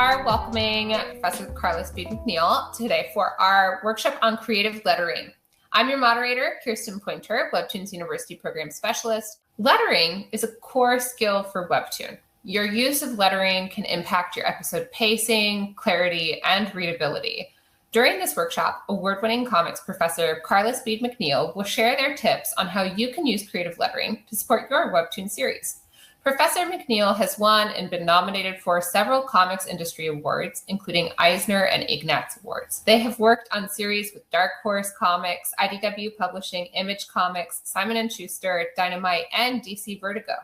are welcoming Professor Carla Speed McNeil today for our workshop on creative lettering. I'm your moderator, Kirsten Pointer, Webtoon's University Program Specialist. Lettering is a core skill for Webtoon. Your use of lettering can impact your episode pacing, clarity, and readability. During this workshop, award-winning comics professor Carla Speed McNeil will share their tips on how you can use creative lettering to support your Webtoon series. Professor McNeil has won and been nominated for several comics industry awards, including Eisner and Ignatz Awards. They have worked on series with Dark Horse Comics, IDW Publishing, Image Comics, Simon & Schuster, Dynamite, and DC Vertigo.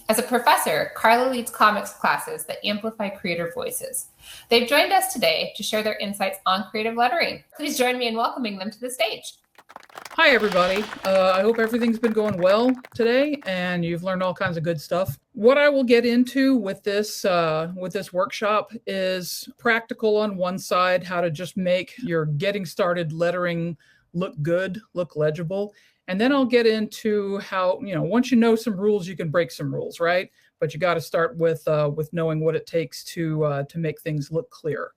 As a professor, Carla leads comics classes that amplify creator voices. They've joined us today to share their insights on creative lettering. Please join me in welcoming them to the stage. Hi, everybody. I hope everything's been going well today and you've learned all kinds of good stuff. What I will get into with this workshop is practical on one side, how to just make your getting started lettering look good, look legible. And then I'll get into how, once you know some rules, you can break some rules, right? But you got to start with knowing what it takes to make things look clear.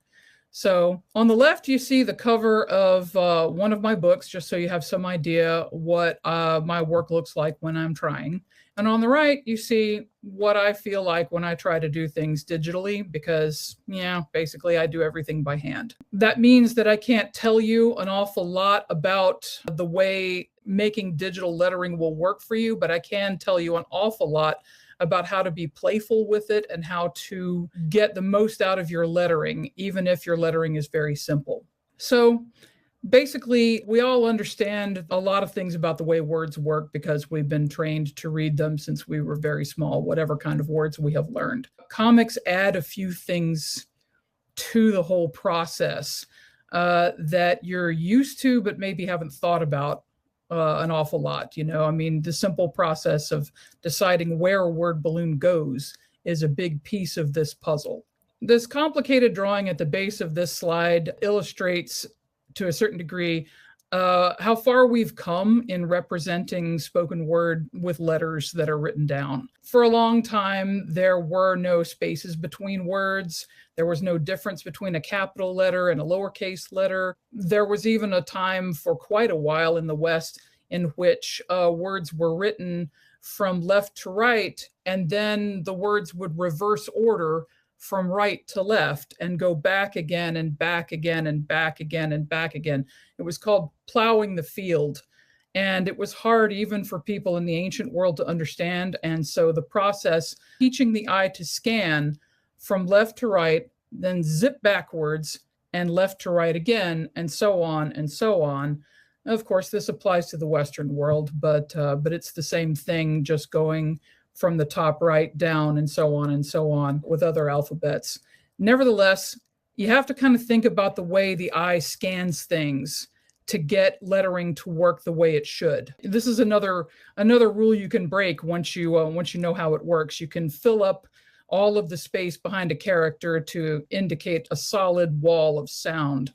So on the left, you see the cover of one of my books, just so you have some idea what my work looks like when I'm trying. And on the right, you see what I feel like when I try to do things digitally, because, basically I do everything by hand. That means that I can't tell you an awful lot about the way making digital lettering will work for you, but I can tell you an awful lot about how to be playful with it and how to get the most out of your lettering, even if your lettering is very simple. So basically, we all understand a lot of things about the way words work because we've been trained to read them since we were very small, whatever kind of words we have learned. Comics add a few things to the whole process that you're used to, but maybe haven't thought about an awful lot. The simple process of deciding where a word balloon goes is a big piece of this puzzle. This complicated drawing at the base of this slide illustrates to a certain degree how far we've come in representing spoken word with letters that are written down. For a long time, there were no spaces between words. There was no difference between a capital letter and a lowercase letter. There was even a time for quite a while in the West in which words were written from left to right, and then the words would reverse order from right to left and go back again and back again and back again and back again. It was called plowing the field. And it was hard even for people in the ancient world to understand. And so the process, teaching the eye to scan from left to right, then zip backwards and left to right again, and so on and so on. Of course, this applies to the Western world, but it's the same thing, just going from the top right down and so on with other alphabets. Nevertheless, you have to kind of think about the way the eye scans things to get lettering to work the way it should. This is another rule you can break once you know how it works. You can fill up all of the space behind a character to indicate a solid wall of sound,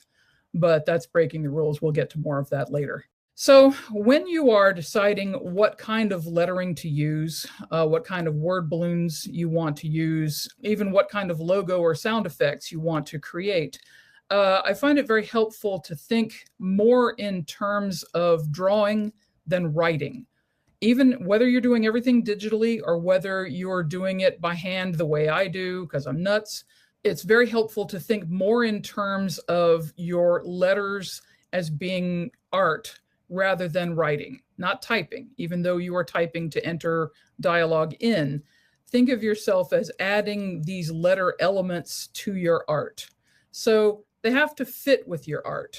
but that's breaking the rules. We'll get to more of that later. So when you are deciding what kind of lettering to use, what kind of word balloons you want to use, even what kind of logo or sound effects you want to create, I find it very helpful to think more in terms of drawing than writing. Even whether you're doing everything digitally or whether you're doing it by hand the way I do, because I'm nuts, it's very helpful to think more in terms of your letters as being art rather than writing, not typing. Even though you are typing to enter dialogue in, think of yourself as adding these letter elements to your art. So they have to fit with your art.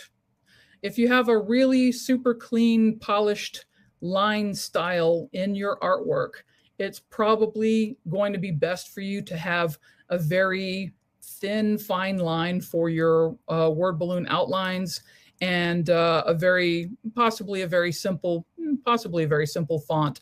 If you have a really super clean, polished line style in your artwork, it's probably going to be best for you to have a very thin, fine line for your word balloon outlines, and possibly a very simple font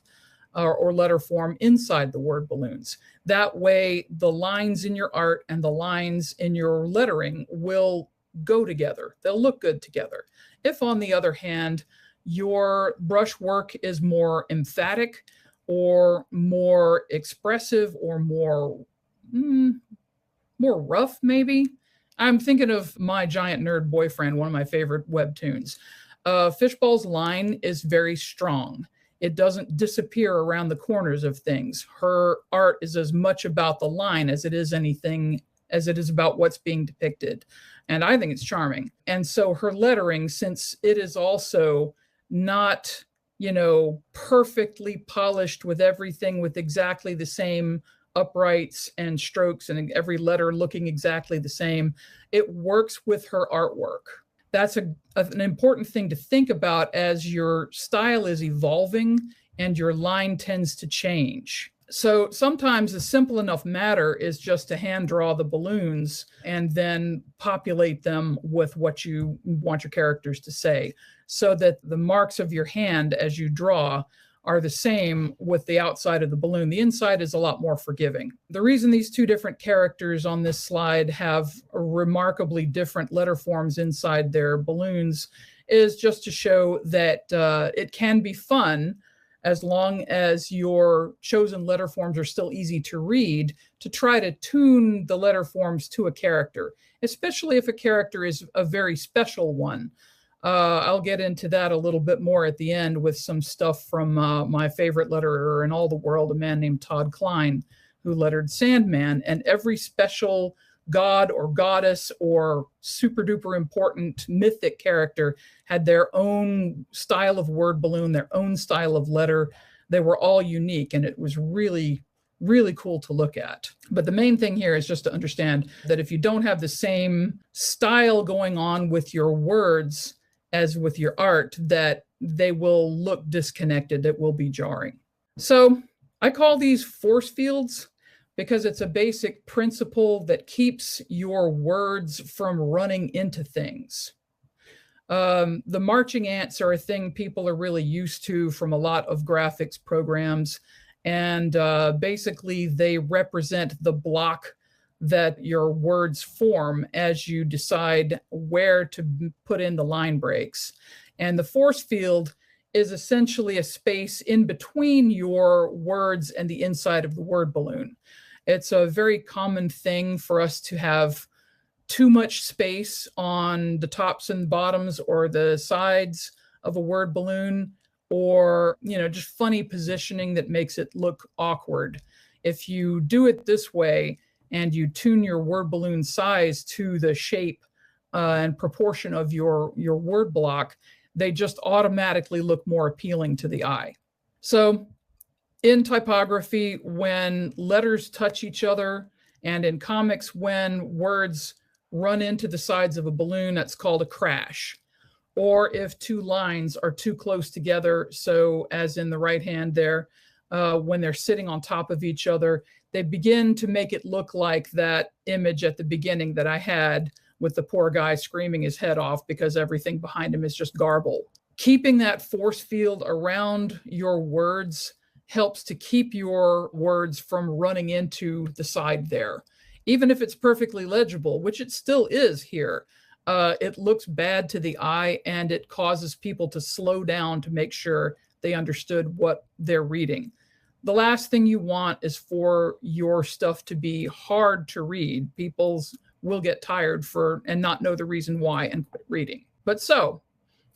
or letter form inside the word balloons. That way, the lines in your art and the lines in your lettering will go together. They'll look good together. If, on the other hand, your brushwork is more emphatic or more expressive or more more rough, maybe. I'm thinking of My Giant Nerd Boyfriend, one of my favorite webtoons. Fishball's line is very strong. It doesn't disappear around the corners of things. Her art is as much about the line as it is about what's being depicted. And I think it's charming. And so her lettering, since it is also not, perfectly polished with everything with exactly the same uprights and strokes and every letter looking exactly the same, it works with her artwork. That's an important thing to think about as your style is evolving and your line tends to change. So sometimes a simple enough matter is just to hand draw the balloons and then populate them with what you want your characters to say, so that the marks of your hand as you draw are the same with the outside of the balloon. The inside is a lot more forgiving. The reason these two different characters on this slide have remarkably different letter forms inside their balloons is just to show that it can be fun, as long as your chosen letter forms are still easy to read, to try to tune the letter forms to a character, especially if a character is a very special one. I'll get into that a little bit more at the end with some stuff from my favorite letterer in all the world, a man named Todd Klein, who lettered Sandman. And every special god or goddess or super duper important mythic character had their own style of word balloon, their own style of letter. They were all unique, and it was really, really cool to look at. But the main thing here is just to understand that if you don't have the same style going on with your words as with your art, that they will look disconnected, it will be jarring. So I call these force fields because it's a basic principle that keeps your words from running into things. The marching ants are a thing people are really used to from a lot of graphics programs. And basically, they represent the block that your words form as you decide where to put in the line breaks. And the force field is essentially a space in between your words and the inside of the word balloon. It's a very common thing for us to have too much space on the tops and bottoms or the sides of a word balloon, or just funny positioning that makes it look awkward. If you do it this way and you tune your word balloon size to the shape and proportion of your word block, they just automatically look more appealing to the eye. So in typography, when letters touch each other, and in comics, when words run into the sides of a balloon, that's called a crash. Or if two lines are too close together, so as in the right hand there, when they're sitting on top of each other, they begin to make it look like that image at the beginning that I had with the poor guy screaming his head off because everything behind him is just garble. Keeping that force field around your words helps to keep your words from running into the side there. Even if it's perfectly legible, which it still is here, it looks bad to the eye, and it causes people to slow down to make sure they understood what they're reading. The last thing you want is for your stuff to be hard to read. People will get tired and not know the reason why and quit reading. But so,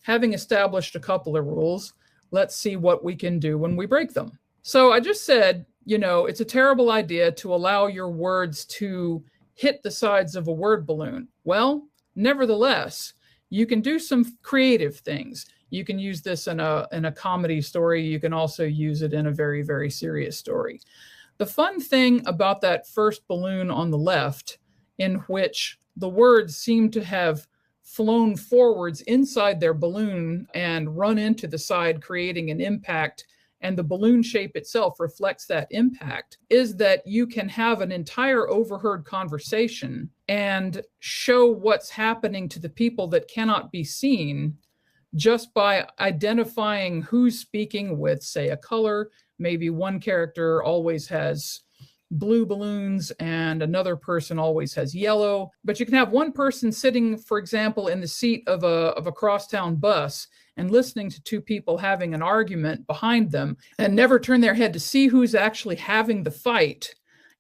having established a couple of rules, let's see what we can do when we break them. So I just said, it's a terrible idea to allow your words to hit the sides of a word balloon. Well, nevertheless, you can do some creative things. You can use this in a comedy story. You can also use it in a very, very serious story. The fun thing about that first balloon on the left, in which the words seem to have flown forwards inside their balloon and run into the side, creating an impact, and the balloon shape itself reflects that impact, is that you can have an entire overheard conversation and show what's happening to the people that cannot be seen just by identifying who's speaking with, say, a color. Maybe one character always has blue balloons and another person always has yellow. But you can have one person sitting, for example, in the seat of a crosstown bus and listening to two people having an argument behind them and never turn their head to see who's actually having the fight.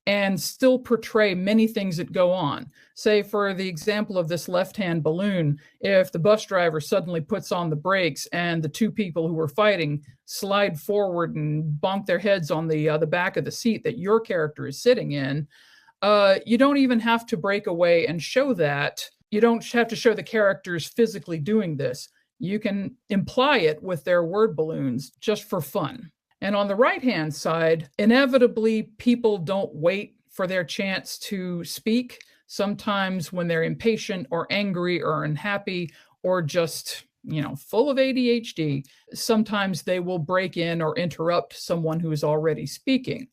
and still portray many things that go on. Say, for the example of this left-hand balloon, if the bus driver suddenly puts on the brakes and the two people who were fighting slide forward and bonk their heads on the back of the seat that your character is sitting in, you don't even have to break away and show that. You don't have to show the characters physically doing this. You can imply it with their word balloons just for fun. And on the right-hand side, inevitably, people don't wait for their chance to speak. Sometimes when they're impatient or angry or unhappy or just, full of ADHD, sometimes they will break in or interrupt someone who is already speaking.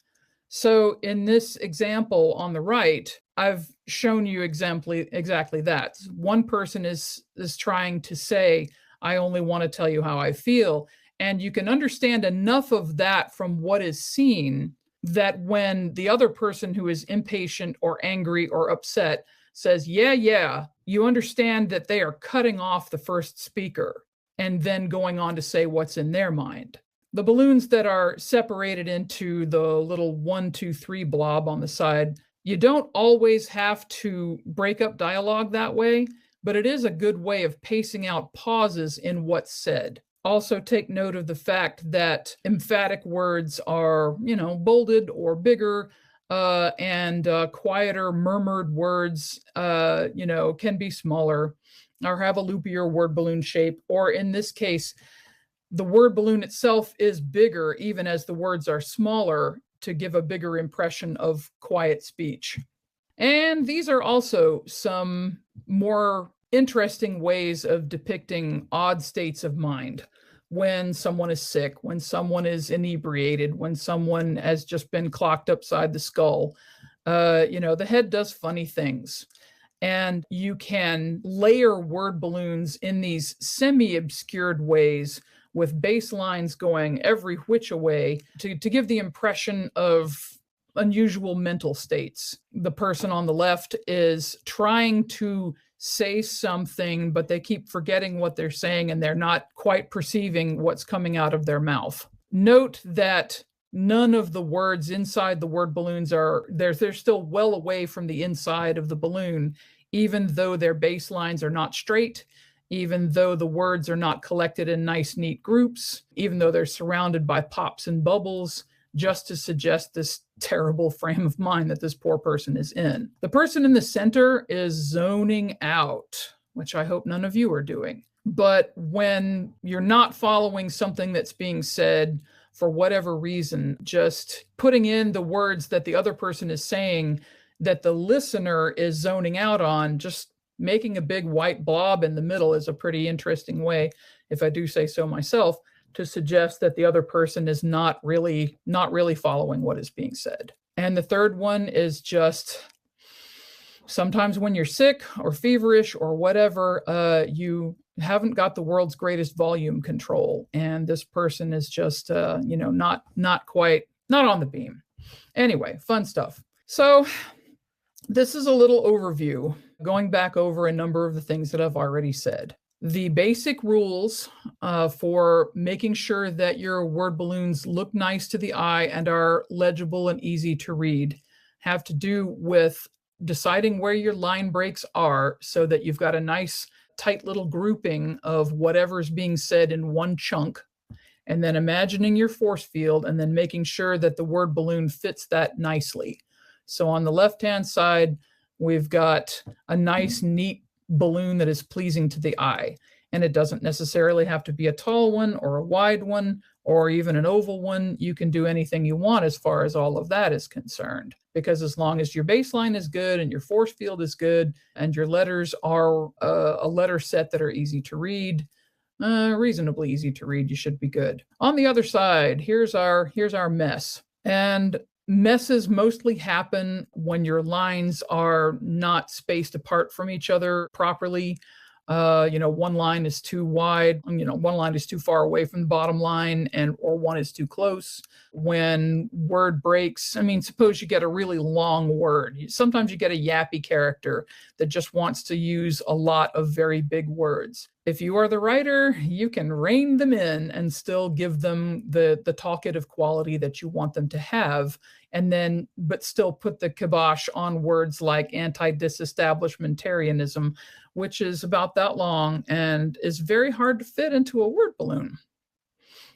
So in this example on the right, I've shown you exactly that. One person is trying to say, I only want to tell you how I feel. And you can understand enough of that from what is seen that when the other person who is impatient or angry or upset says, yeah, you understand that they are cutting off the first speaker and then going on to say what's in their mind. The balloons that are separated into the little 1, 2, 3 blob on the side, you don't always have to break up dialogue that way, but it is a good way of pacing out pauses in what's said. Also take note of the fact that emphatic words are, bolded or bigger, and quieter murmured words, can be smaller or have a loopier word balloon shape. Or in this case, the word balloon itself is bigger even as the words are smaller to give a bigger impression of quiet speech. And these are also some more interesting ways of depicting odd states of mind. When someone is sick, when someone is inebriated, when someone has just been clocked upside the skull, the head does funny things. And you can layer word balloons in these semi-obscured ways with baselines going every which way to give the impression of unusual mental states. The person on the left is trying to say something, but they keep forgetting what they're saying and they're not quite perceiving what's coming out of their mouth. Note that none of the words inside the word balloons they're still well away from the inside of the balloon, even though their baselines are not straight, even though the words are not collected in nice, neat groups, even though they're surrounded by pops and bubbles, just to suggest this terrible frame of mind that this poor person is in. The person in the center is zoning out, which I hope none of you are doing. But when you're not following something that's being said for whatever reason, just putting in the words that the other person is saying that the listener is zoning out on, just making a big white blob in the middle is a pretty interesting way, if I do say so myself, to suggest that the other person is not really following what is being said. And the third one is just sometimes when you're sick or feverish or whatever, you haven't got the world's greatest volume control, and this person is just not on the beam. Anyway, fun stuff. So this is a little overview, going back over a number of the things that I've already said. The basic rules for making sure that your word balloons look nice to the eye and are legible and easy to read have to do with deciding where your line breaks are so that you've got a nice tight little grouping of whatever's being said in one chunk, and then imagining your force field and then making sure that the word balloon fits that nicely. So on the left-hand side, we've got a nice, neat balloon that is pleasing to the eye. And it doesn't necessarily have to be a tall one or a wide one or even an oval one. You can do anything you want as far as all of that is concerned, because as long as your baseline is good and your force field is good and your letters are a letter set that are easy to read, reasonably easy to read, you should be good. On the other side, here's our mess. And messes mostly happen when your lines are not spaced apart from each other properly. One line is too wide, one line is too far away from the bottom line, or one is too close. When word breaks, suppose you get a really long word. Sometimes you get a yappy character that just wants to use a lot of very big words. If you are the writer, you can rein them in and still give them the talkative quality that you want them to have, and then but still put the kibosh on words like anti-disestablishmentarianism, which is about that long and is very hard to fit into a word balloon.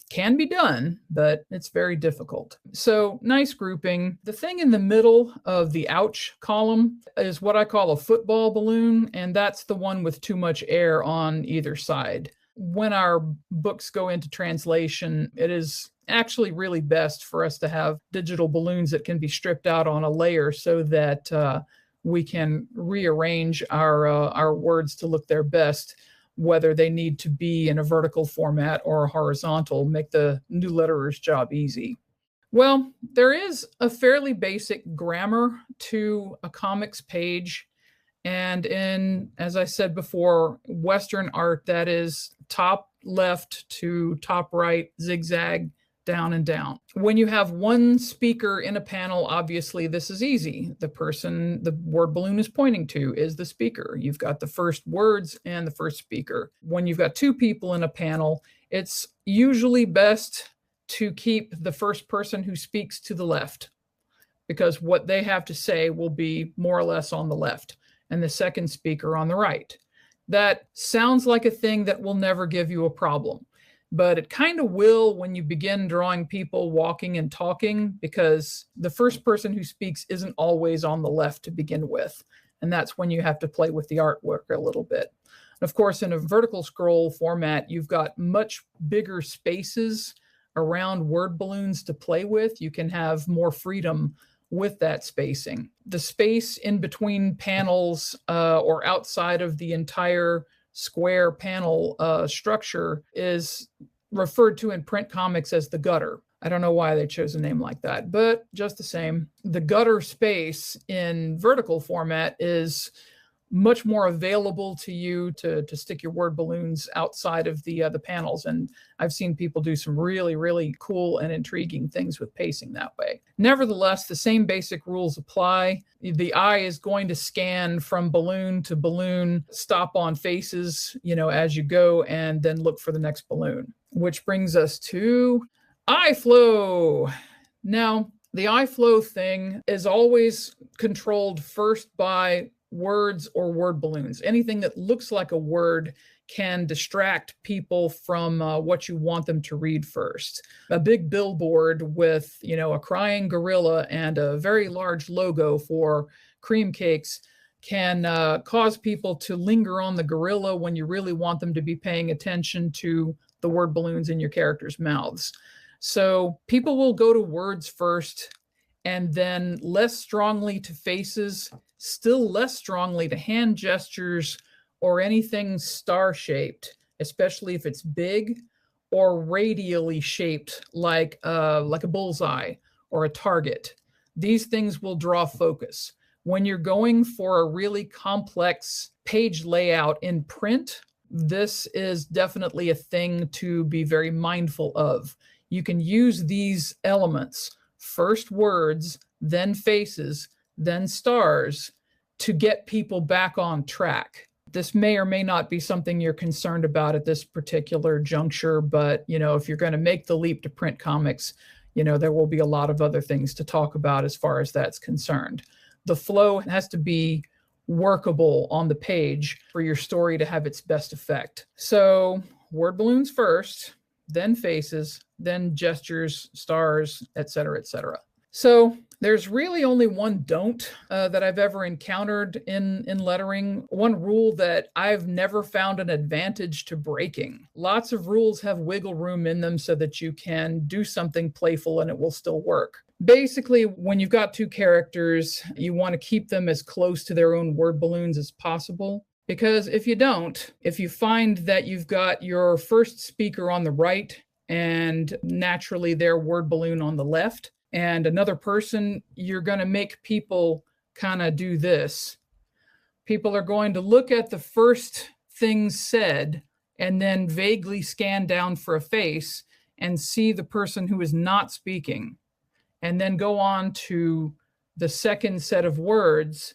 Can be done, but it's very difficult. So nice grouping. The thing in the middle of the ouch column is what I call a football balloon, and that's the one with too much air on either side. When our books go into translation, it is actually really best for us to have digital balloons that can be stripped out on a layer so that we can rearrange our words to look their best, whether they need to be in a vertical format or a horizontal, make the new letterer's job easy. Well, there is a fairly basic grammar to a comics page. And in, as I said before, Western art, that is top left to top right, zigzag, down and down. When you have one speaker in a panel, obviously this is easy. The person the word balloon is pointing to is the speaker. You've got the first words and the first speaker. When you've got two people in a panel, it's usually best to keep the first person who speaks to the left, because what they have to say will be more or less on the left, and the second speaker on the right. That sounds like a thing that will never give you a problem, but it kind of will when you begin drawing people walking and talking, because the first person who speaks isn't always on the left to begin with. And that's when you have to play with the artwork a little bit. And of course, in a vertical scroll format, you've got much bigger spaces around word balloons to play with. You can have more freedom with that spacing. The space in between panels or outside of the entire square panel structure is referred to in print comics as the gutter. I don't know why they chose a name like that, but just the same, the gutter space in vertical format is much more available to you to stick your word balloons outside of the panels. And I've seen people do some really, really cool and intriguing things with pacing that way. Nevertheless, the same basic rules apply. The eye is going to scan from balloon to balloon, stop on faces, as you go, and then look for the next balloon, which brings us to eye flow. Now, the eye flow thing is always controlled first by words or word balloons. Anything that looks like a word can distract people from what you want them to read first. A big billboard with, a crying gorilla and a very large logo for cream cakes can cause people to linger on the gorilla when you really want them to be paying attention to the word balloons in your characters' mouths. So people will go to words first, and then less strongly to faces, still less strongly to hand gestures or anything star-shaped, especially if it's big, or radially shaped like a bullseye or a target. These things will draw focus. When you're going for a really complex page layout in print, this is definitely a thing to be very mindful of. You can use these elements, first words, then faces, then stars, to get people back on track. This may or may not be something you're concerned about at this particular juncture, but if you're going to make the leap to print comics, there will be a lot of other things to talk about as far as that's concerned. The flow has to be workable on the page for your story to have its best effect. So word balloons first, then faces, then gestures, stars, etc., etc. So there's really only one don't that I've ever encountered in lettering, one rule that I've never found an advantage to breaking. Lots of rules have wiggle room in them so that you can do something playful and it will still work. Basically, when you've got two characters, you want to keep them as close to their own word balloons as possible. Because if you don't, if you find that you've got your first speaker on the right and naturally their word balloon on the left, and another person, you're going to make people kind of do this. People are going to look at the first things said and then vaguely scan down for a face and see the person who is not speaking, and then go on to the second set of words.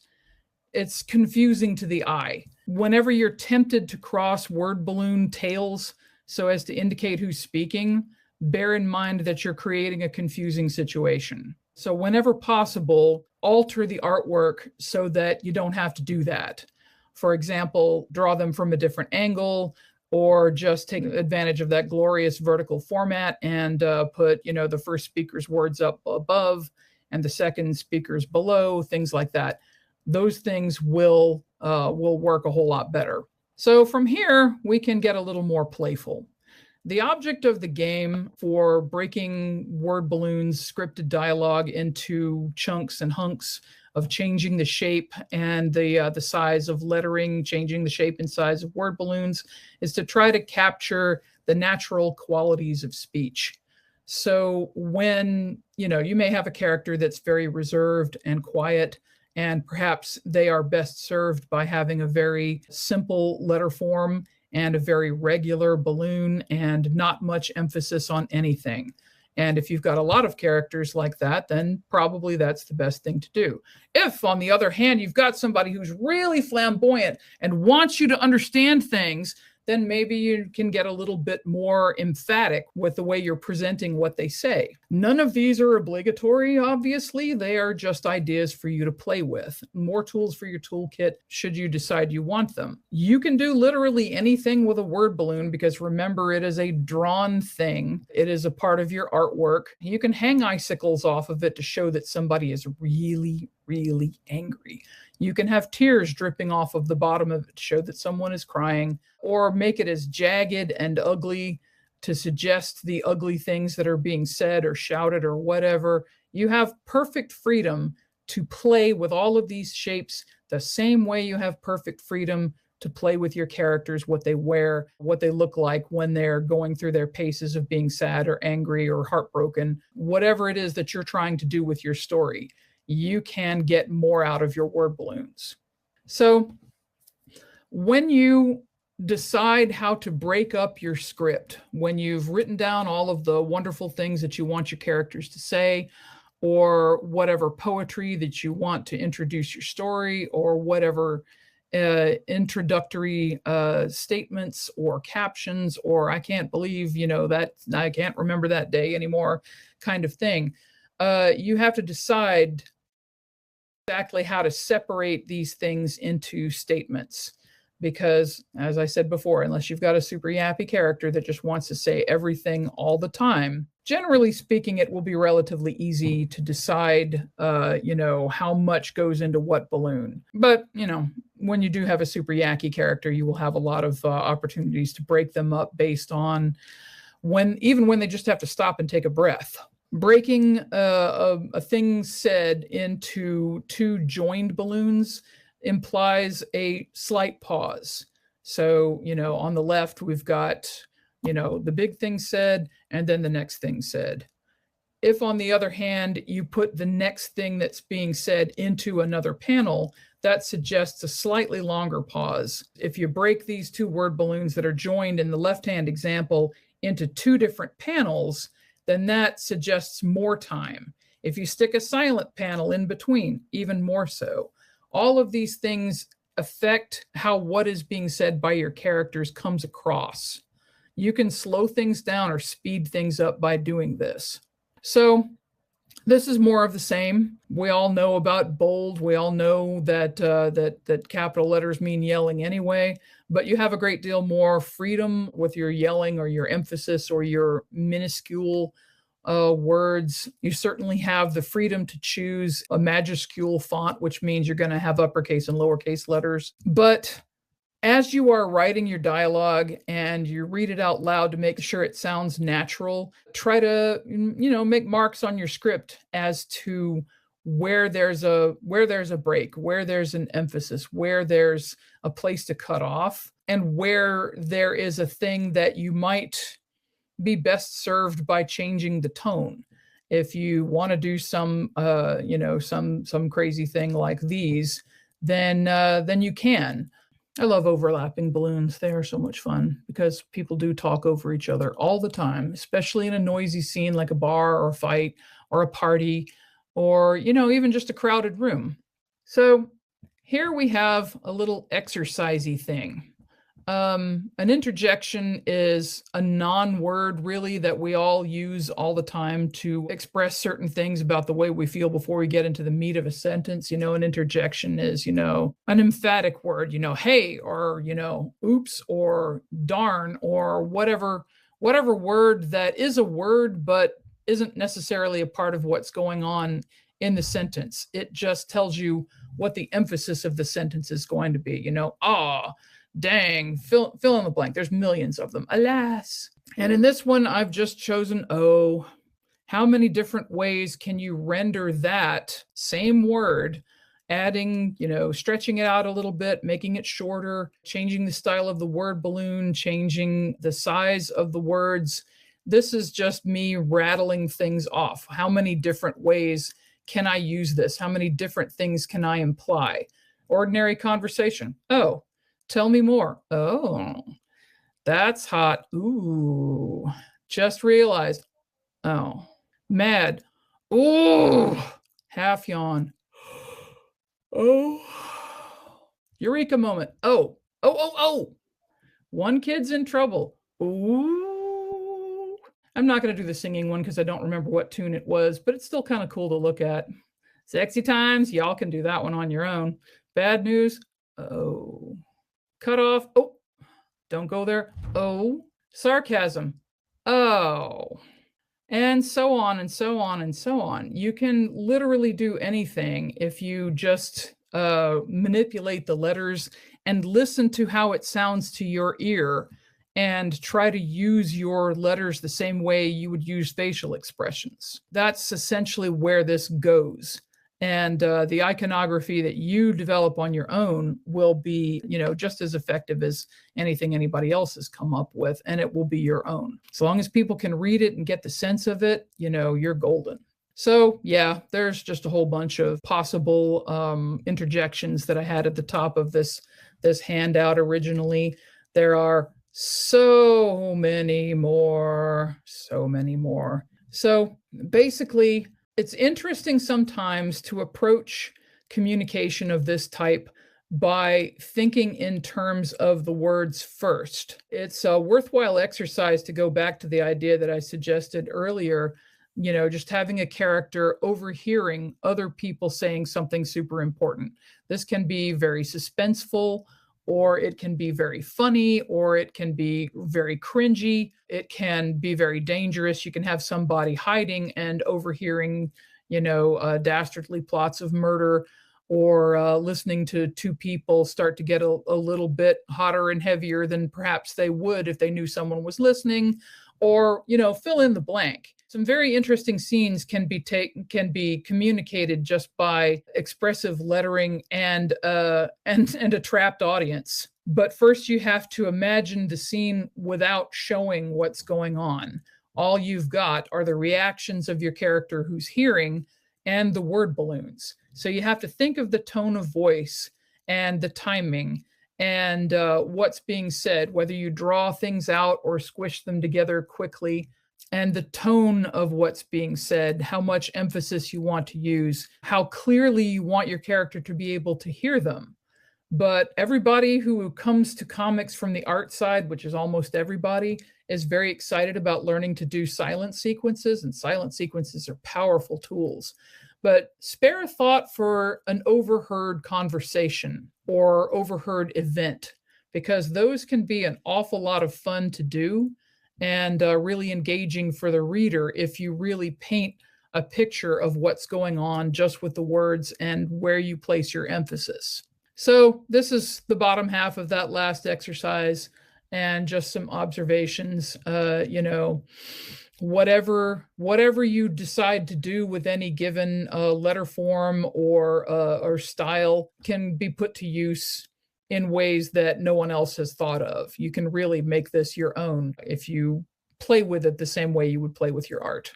It's confusing to the eye. Whenever you're tempted to cross word balloon tails so as to indicate who's speaking, bear in mind that you're creating a confusing situation. So whenever possible, alter the artwork so that you don't have to do that. For example, draw them from a different angle, or just take advantage of that glorious vertical format and put, the first speaker's words up above and the second speaker's below, things like that. Those things will work a whole lot better. So from here, we can get a little more playful. The object of the game for breaking word balloons, scripted dialogue into chunks and hunks of changing the shape and the size of lettering, changing the shape and size of word balloons, is to try to capture the natural qualities of speech. So when, you may have a character that's very reserved and quiet, and perhaps they are best served by having a very simple letter form and a very regular balloon and not much emphasis on anything. And if you've got a lot of characters like that, then probably that's the best thing to do. If, on the other hand, you've got somebody who's really flamboyant and wants you to understand things, then maybe you can get a little bit more emphatic with the way you're presenting what they say. None of these are obligatory, obviously. They are just ideas for you to play with. More tools for your toolkit should you decide you want them. You can do literally anything with a word balloon because remember, it is a drawn thing. It is a part of your artwork. You can hang icicles off of it to show that somebody is really, really angry. You can have tears dripping off of the bottom of it to show that someone is crying, or make it as jagged and ugly to suggest the ugly things that are being said or shouted or whatever. You have perfect freedom to play with all of these shapes the same way you have perfect freedom to play with your characters, what they wear, what they look like when they're going through their paces of being sad or angry or heartbroken. Whatever it is that you're trying to do with your story, you can get more out of your word balloons. So when you decide how to break up your script, when you've written down all of the wonderful things that you want your characters to say, or whatever poetry that you want to introduce your story, or whatever introductory statements or captions, or I can't believe, that I can't remember that day anymore kind of thing, you have to decide exactly how to separate these things into statements. Because, as I said before, unless you've got a super yappy character that just wants to say everything all the time, generally speaking, it will be relatively easy to decide, how much goes into what balloon. But, when you do have a super yacky character, you will have a lot of opportunities to break them up based on even when they just have to stop and take a breath. Breaking a thing said into two joined balloons implies a slight pause. So, on the left, we've got, the big thing said, and then the next thing said. If, on the other hand, you put the next thing that's being said into another panel, that suggests a slightly longer pause. If you break these two word balloons that are joined in the left-hand example into two different panels, then that suggests more time. If you stick a silent panel in between, even more so. All of these things affect how what is being said by your characters comes across. You can slow things down or speed things up by doing this. So this is more of the same. We all know about bold. We all know that that capital letters mean yelling anyway, but you have a great deal more freedom with your yelling or your emphasis or your minuscule words. You certainly have the freedom to choose a majuscule font, which means you're going to have uppercase and lowercase letters. But as you are writing your dialogue and you read it out loud to make sure it sounds natural, try to, make marks on your script as to where there's a break, where there's an emphasis, where there's a place to cut off, and where there is a thing that you might be best served by changing the tone. If you want to do some crazy thing like these, then you can. I love overlapping balloons. They are so much fun because people do talk over each other all the time, especially in a noisy scene like a bar or a fight or a party or, even just a crowded room. So here we have a little exercisey thing. An interjection is a non-word really that we all use all the time to express certain things about the way we feel before we get into the meat of a sentence. An interjection is, an emphatic word, hey, or, oops, or darn, or whatever word that is a word, but isn't necessarily a part of what's going on in the sentence. It just tells you what the emphasis of the sentence is going to be, dang, fill in the blank. There's millions of them, alas. And in this one, I've just chosen oh. How many different ways can you render that same word, adding, stretching it out a little bit, making it shorter, changing the style of the word balloon, changing the size of the words. This is just me rattling things off. How many different ways can I use this? How many different things can I imply? Ordinary conversation. Oh, tell me more. Oh, that's hot. Ooh, just realized. Oh, mad. Ooh, half yawn. Oh, eureka moment. Oh. One kid's in trouble. Ooh. I'm not going to do the singing one because I don't remember what tune it was, but it's still kind of cool to look at. Sexy times. Y'all can do that one on your own. Bad news. Oh. Cut off. Oh, don't go there. Oh, sarcasm. Oh, and so on and so on and so on. You can literally do anything if you just manipulate the letters and listen to how it sounds to your ear and try to use your letters the same way you would use facial expressions. That's essentially where this goes. And the iconography that you develop on your own will be, just as effective as anything anybody else has come up with, and it will be your own. As long as people can read it and get the sense of it, you're golden. So yeah, there's just a whole bunch of possible interjections that I had at the top of this handout originally. There are so many more. So basically, it's interesting sometimes to approach communication of this type by thinking in terms of the words first. It's a worthwhile exercise to go back to the idea that I suggested earlier, just having a character overhearing other people saying something super important. This can be very suspenseful, or it can be very funny, or it can be very cringy. It can be very dangerous. You can have somebody hiding and overhearing, dastardly plots of murder, or listening to two people start to get a little bit hotter and heavier than perhaps they would if they knew someone was listening, or, fill in the blank. Some very interesting scenes can be communicated just by expressive lettering and a trapped audience. But first you have to imagine the scene without showing what's going on. All you've got are the reactions of your character who's hearing and the word balloons. So you have to think of the tone of voice and the timing and what's being said, whether you draw things out or squish them together quickly, and the tone of what's being said, how much emphasis you want to use, how clearly you want your character to be able to hear them. But everybody who comes to comics from the art side, which is almost everybody, is very excited about learning to do silent sequences, and silent sequences are powerful tools. But spare a thought for an overheard conversation or overheard event, because those can be an awful lot of fun to do and really engaging for the reader if you really paint a picture of what's going on just with the words and where you place your emphasis. So this is the bottom half of that last exercise, and just some observations. Whatever you decide to do with any given letter form or style can be put to use in ways that no one else has thought of. You can really make this your own if you play with it the same way you would play with your art.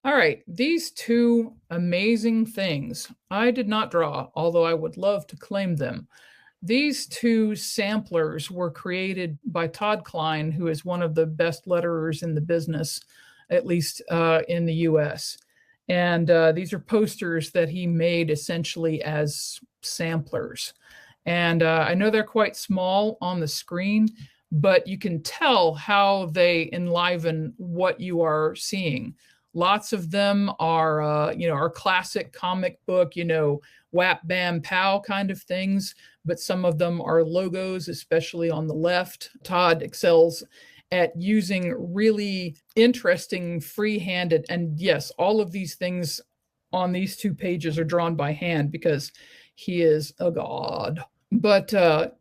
All right, these two amazing things I did not draw, although I would love to claim them. These two samplers were created by Todd Klein, who is one of the best letterers in the business, at least in the US. And these are posters that he made essentially as samplers. And I know they're quite small on the screen, but you can tell how they enliven what you are seeing. Lots of them are, our classic comic book, whap, bam, pow kind of things, but some of them are logos, especially on the left. Todd excels at using really interesting free-handed, and yes, all of these things on these 2 pages are drawn by hand because he is a god. But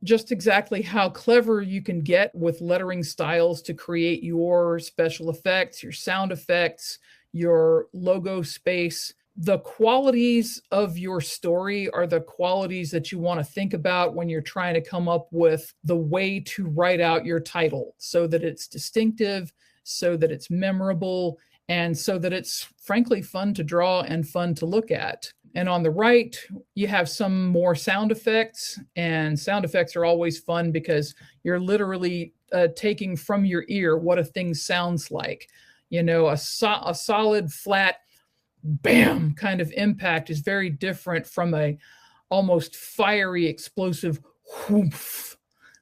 just exactly how clever you can get with lettering styles to create your special effects, your sound effects, your logo space. The qualities of your story are the qualities that you want to think about when you're trying to come up with the way to write out your title so that it's distinctive, so that it's memorable, and so that it's frankly fun to draw and fun to look at. And on the right, you have some more sound effects, and sound effects are always fun because you're literally taking from your ear what a thing sounds like. A solid, flat, bam kind of impact is very different from a almost fiery, explosive whoomph,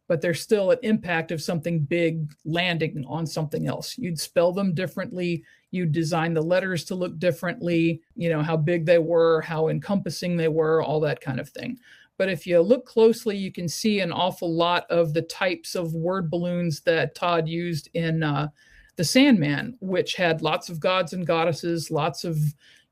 but there's still an impact of something big landing on something else. You'd spell them differently. You'd design the letters to look differently, how big they were, how encompassing they were, all that kind of thing. But if you look closely, you can see an awful lot of the types of word balloons that Todd used in The Sandman, which had lots of gods and goddesses, lots of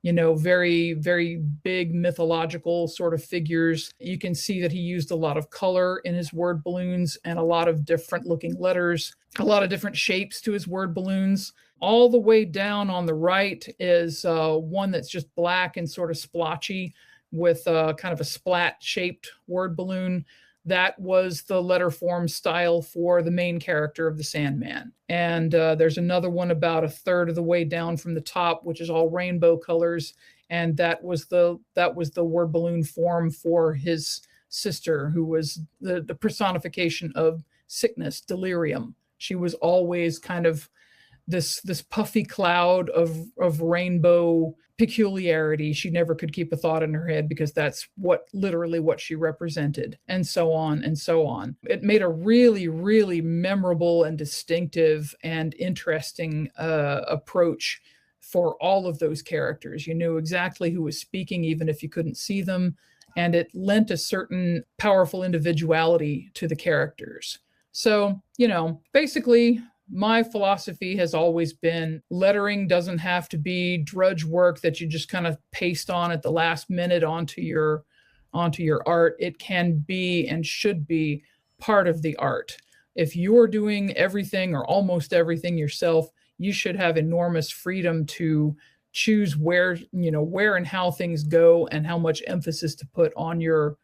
very, very big mythological sort of figures. You can see that he used a lot of color in his word balloons and a lot of different looking letters, a lot of different shapes to his word balloons. All the way down on the right is one that's just black and sort of splotchy with kind of a splat shaped word balloon. That was the letter form style for the main character of the Sandman. And there's another one about a third of the way down from the top, which is all rainbow colors. And that was the word balloon form for his sister, who was the personification of sickness, delirium. She was always kind of this puffy cloud of rainbow peculiarity. She never could keep a thought in her head because that's literally what she represented, and so on and so on. It made a really, really memorable and distinctive and interesting approach for all of those characters. You knew exactly who was speaking, even if you couldn't see them, and it lent a certain powerful individuality to the characters. So, basically, my philosophy has always been lettering doesn't have to be drudge work that you just kind of paste on at the last minute onto your art. It can be and should be part of the art. If you're doing everything or almost everything yourself, you should have enormous freedom to choose where and how things go and how much emphasis to put on your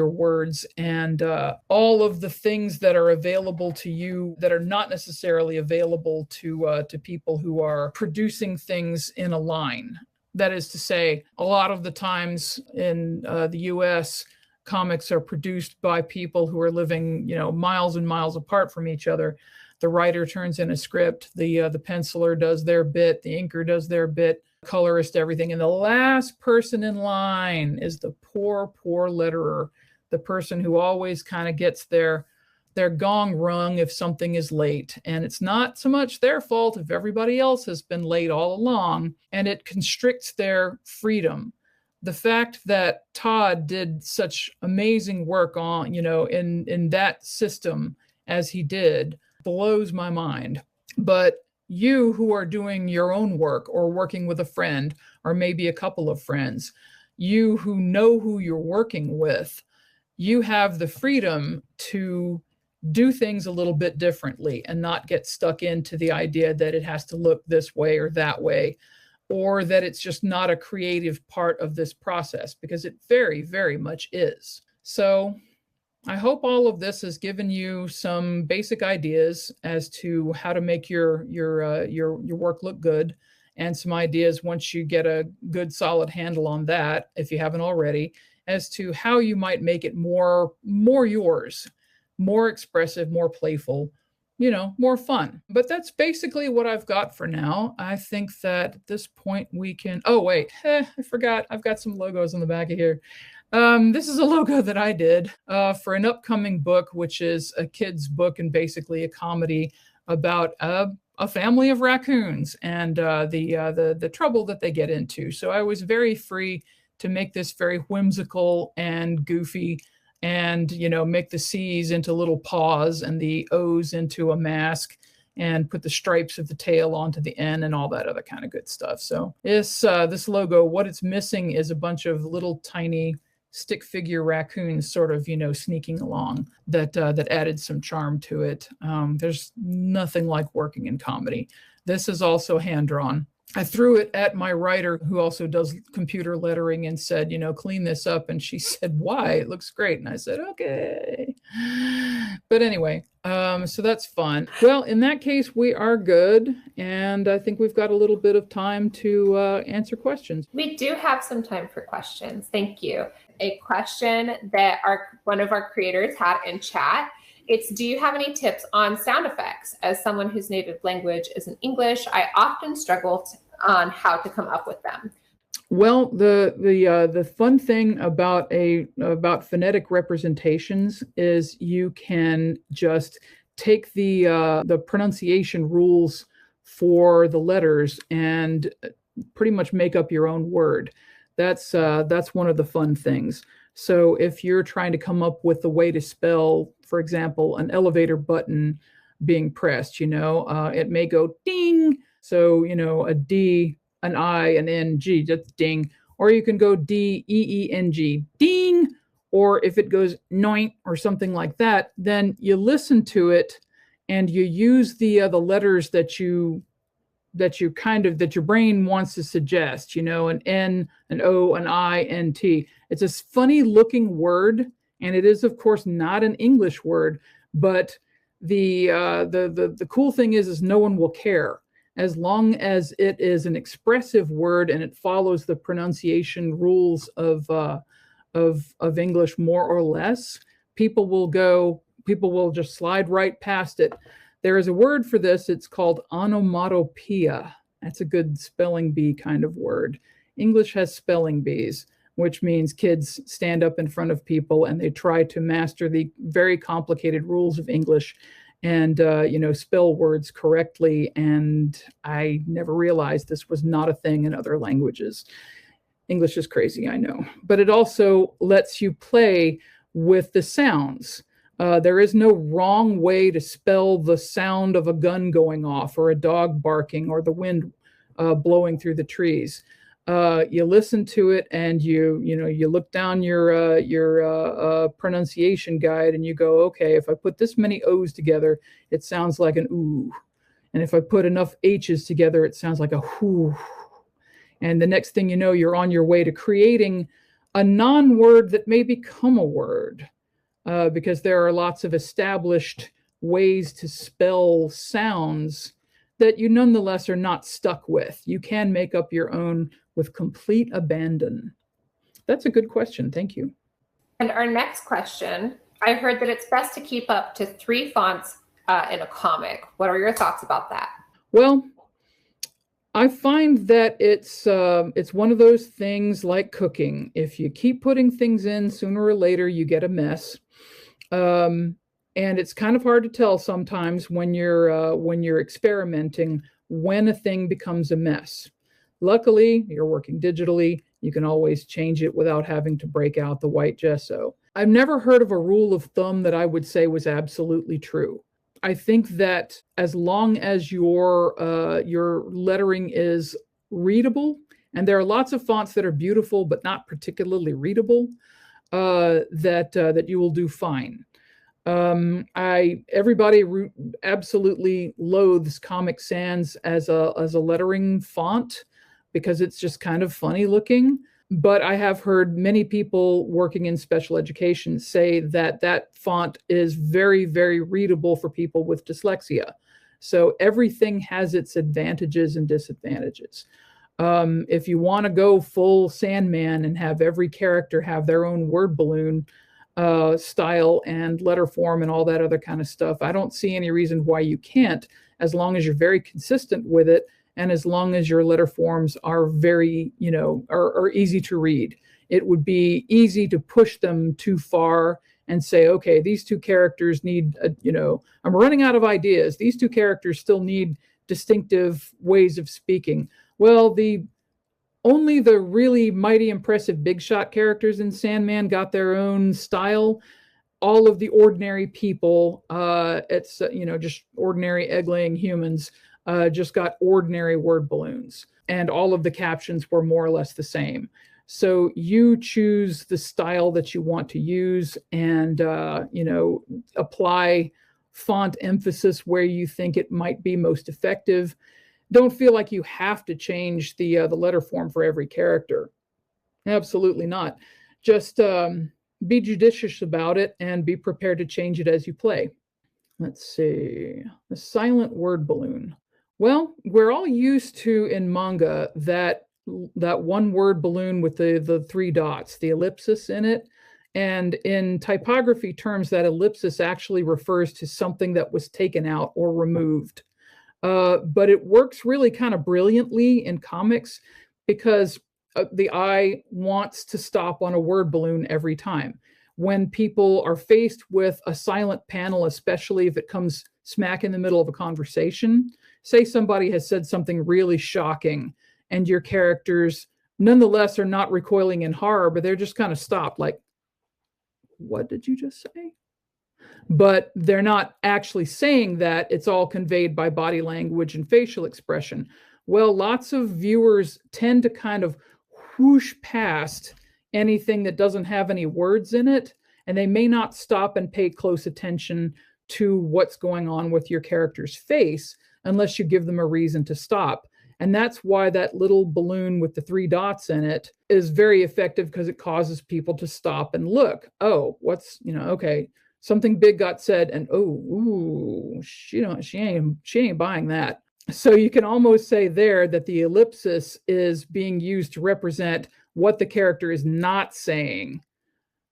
words, and all of the things that are available to you that are not necessarily available to people who are producing things in a line. That is to say, a lot of the times in the US, comics are produced by people who are living, miles and miles apart from each other. The writer turns in a script, the penciler does their bit, the inker does their bit, colorist, everything. And the last person in line is the poor letterer, the person who always kind of gets their gong rung if something is late. And it's not so much their fault if everybody else has been late all along, and it constricts their freedom. The fact that Todd did such amazing work on, in that system as he did blows my mind. But you who are doing your own work or working with a friend or maybe a couple of friends, you who know who you're working with, you have the freedom to do things a little bit differently and not get stuck into the idea that it has to look this way or that way, or that it's just not a creative part of this process, because it very, very much is. So I hope all of this has given you some basic ideas as to how to make your work look good, and some ideas once you get a good solid handle on that, if you haven't already, as to how you might make it more yours, more expressive, more playful, more fun. But that's basically what I've got for now. I think that at this point we can, oh wait, I forgot. I've got some logos on the back of here. This is a logo that I did for an upcoming book, which is a kid's book and basically a comedy about a family of raccoons and the trouble that they get into. So I was very free to make this very whimsical and goofy, and make the C's into little paws and the O's into a mask, and put the stripes of the tail onto the N and all that other kind of good stuff. So this logo, what it's missing is a bunch of little tiny stick figure raccoons sort of, sneaking along that added some charm to it. There's nothing like working in comedy. This is also hand-drawn. I threw it at my writer, who also does computer lettering, and said, clean this up. And she said, why? It looks great. And I said, okay. But anyway, so that's fun. Well, in that case, we are good. And I think we've got a little bit of time to answer questions. We do have some time for questions. Thank you. A question that one of our creators had in chat. It's, do you have any tips on sound effects? As someone whose native language isn't English, I often struggle on how to come up with them. Well, the fun thing about phonetic representations is you can just take the pronunciation rules for the letters and pretty much make up your own word. That's one of the fun things. So if you're trying to come up with a way to spell, for example, an elevator button being pressed, it may go ding. So, a D, an I, an N, G, that's ding. Or you can go D-E-E-N-G, ding. Or if it goes noint or something like that, then you listen to it and you use the letters that your brain wants to suggest, an N, an O, an I, N, T. It's a funny looking word, and it is, of course, not an English word, but the cool thing is no one will care. As long as it is an expressive word and it follows the pronunciation rules of English more or less, people will just slide right past it. There is a word for this. It's called onomatopoeia. That's a good spelling bee kind of word. English has spelling bees, which means kids stand up in front of people and they try to master the very complicated rules of English and spell words correctly. And I never realized this was not a thing in other languages. English is crazy, I know. But it also lets you play with the sounds. There is no wrong way to spell the sound of a gun going off or a dog barking or the wind blowing through the trees. You listen to it and you look down your pronunciation guide and you go, okay, if I put this many O's together, it sounds like an ooh. And if I put enough H's together, it sounds like a whoo. And the next thing you know, you're on your way to creating a non-word that may become a word. Because there are lots of established ways to spell sounds that you nonetheless are not stuck with. You can make up your own with complete abandon. That's a good question. Thank you. And our next question, I heard that it's best to keep up to 3 fonts in a comic. What are your thoughts about that? Well, I find that it's one of those things like cooking. If you keep putting things in, sooner or later you get a mess. And it's kind of hard to tell sometimes when you're experimenting when a thing becomes a mess. Luckily, you're working digitally. You can always change it without having to break out the white gesso. I've never heard of a rule of thumb that I would say was absolutely true. I think that as long as your lettering is readable, and there are lots of fonts that are beautiful but not particularly readable, that you will do fine. Everybody absolutely loathes Comic Sans as a lettering font because it's just kind of funny looking. But I have heard many people working in special education say that font is very, very readable for people with dyslexia. So everything has its advantages and disadvantages. If you want to go full Sandman and have every character have their own word balloon, style and letter form and all that other kind of stuff. I don't see any reason why you can't, as long as you're very consistent with it, and as long as your letter forms are very, are easy to read. It would be easy to push them too far and say, okay, these two characters need, I'm running out of ideas. These two characters still need distinctive ways of speaking. Well, only the really mighty, impressive big shot characters in Sandman got their own style. All of the ordinary people, it's just ordinary egg-laying humans, just got ordinary word balloons, and all of the captions were more or less the same. So you choose the style that you want to use, and apply font emphasis where you think it might be most effective. Don't feel like you have to change the letter form for every character. Absolutely not. Just be judicious about it and be prepared to change it as you play. Let's see. The silent word balloon. Well, we're all used to in manga that one word balloon with the three dots, the ellipsis in it. And in typography terms, that ellipsis actually refers to something that was taken out or removed. But it works really kind of brilliantly in comics because the eye wants to stop on a word balloon every time. When people are faced with a silent panel, especially if it comes smack in the middle of a conversation, say somebody has said something really shocking and your characters nonetheless are not recoiling in horror, but they're just kind of stopped, like, what did you just say? But they're not actually saying that. It's all conveyed by body language and facial expression. Well, lots of viewers tend to kind of whoosh past anything that doesn't have any words in it, and they may not stop and pay close attention to what's going on with your character's face unless you give them a reason to stop. And that's why that little balloon with the three dots in it is very effective, because it causes people to stop and look. Oh, okay, something big got said, and she ain't buying that. So you can almost say there that the ellipsis is being used to represent what the character is not saying,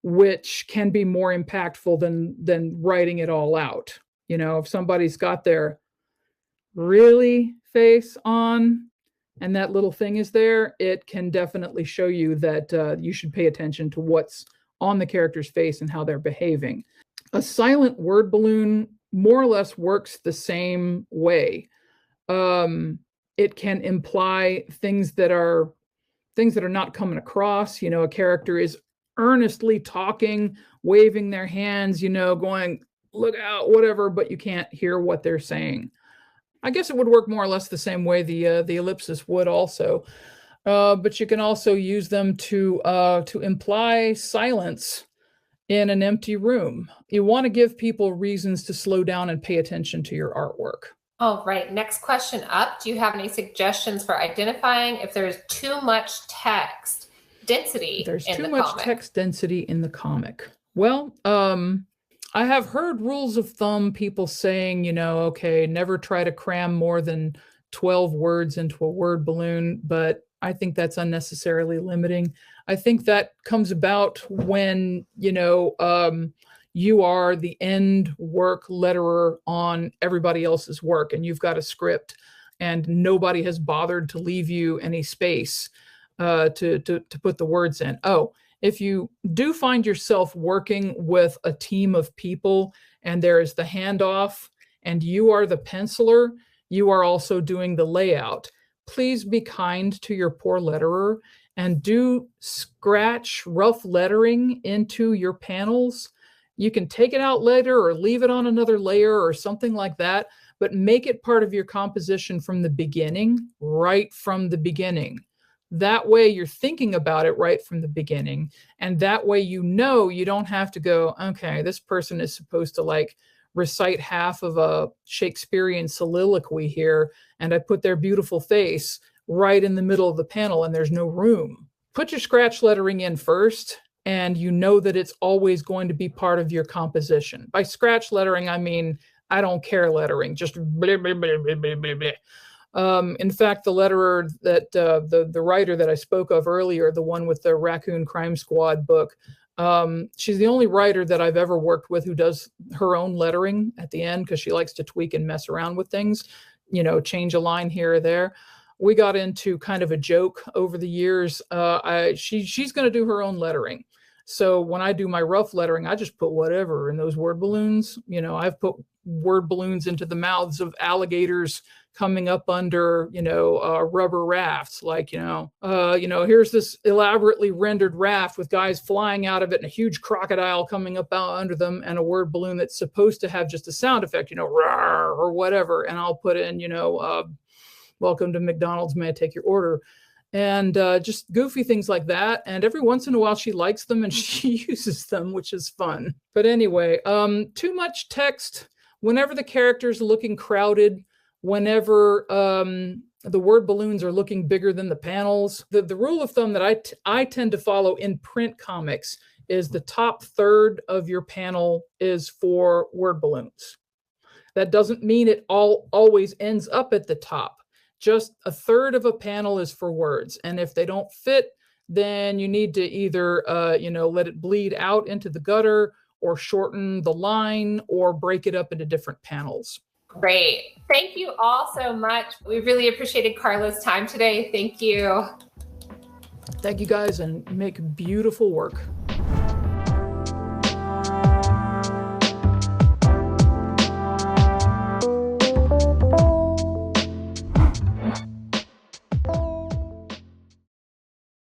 which can be more impactful than writing it all out. If somebody's got their really face on and that little thing is there, it can definitely show you that you should pay attention to what's on the character's face and how they're behaving. A silent word balloon more or less works the same way. It can imply things that are not coming across. A character is earnestly talking, waving their hands, going, look out, whatever, but you can't hear what they're saying. I guess it would work more or less the same way the ellipsis would also. But you can also use them to imply silence in an empty room. You want to give people reasons to slow down and pay attention to your artwork. All right, next question up. Do you have any suggestions for identifying if there's too much text density in the comic? There's too much text density in the comic. Well, I have heard rules of thumb, people saying, okay, never try to cram more than 12 words into a word balloon, but I think that's unnecessarily limiting. I think that comes about when, you are the end work letterer on everybody else's work, and you've got a script and nobody has bothered to leave you any space to put the words in. Oh, if you do find yourself working with a team of people and there is the handoff and you are the penciler, you are also doing the layout. Please be kind to your poor letterer and do scratch rough lettering into your panels. You can take it out later or leave it on another layer or something like that, but make it part of your composition from the beginning, right from the beginning. That way you're thinking about it right from the beginning. And that way you don't have to go, okay, this person is supposed to recite half of a Shakespearean soliloquy here, and I put their beautiful face right in the middle of the panel and there's no room. Put your scratch lettering in first, and you know that it's always going to be part of your composition. By scratch lettering, I mean, I don't care lettering, just blah, blah, blah, blah, blah, blah, blah. In fact, the letterer that the writer that I spoke of earlier, the one with the Raccoon Crime Squad book, She's the only writer that I've ever worked with who does her own lettering at the end, because she likes to tweak and mess around with things, change a line here or there. We got into kind of a joke over the years. She's going to do her own lettering. So when I do my rough lettering, I just put whatever in those word balloons. I've put word balloons into the mouths of alligators coming up under, rubber rafts. Like, here's this elaborately rendered raft with guys flying out of it and a huge crocodile coming up out under them, and a word balloon that's supposed to have just a sound effect, rawr, or whatever. And I'll put in, welcome to McDonald's, may I take your order? And just goofy things like that. And every once in a while she likes them and she uses them, which is fun. But anyway, too much text, whenever the characters are looking crowded, whenever the word balloons are looking bigger than the panels. The rule of thumb that I tend to follow in print comics is the top third of your panel is for word balloons. That doesn't mean it always ends up at the top. Just a third of a panel is for words. And if they don't fit, then you need to either, let it bleed out into the gutter, or shorten the line, or break it up into different panels. Great. Thank you all so much. We really appreciated Carla's time today. Thank you. Thank you guys, and make beautiful work.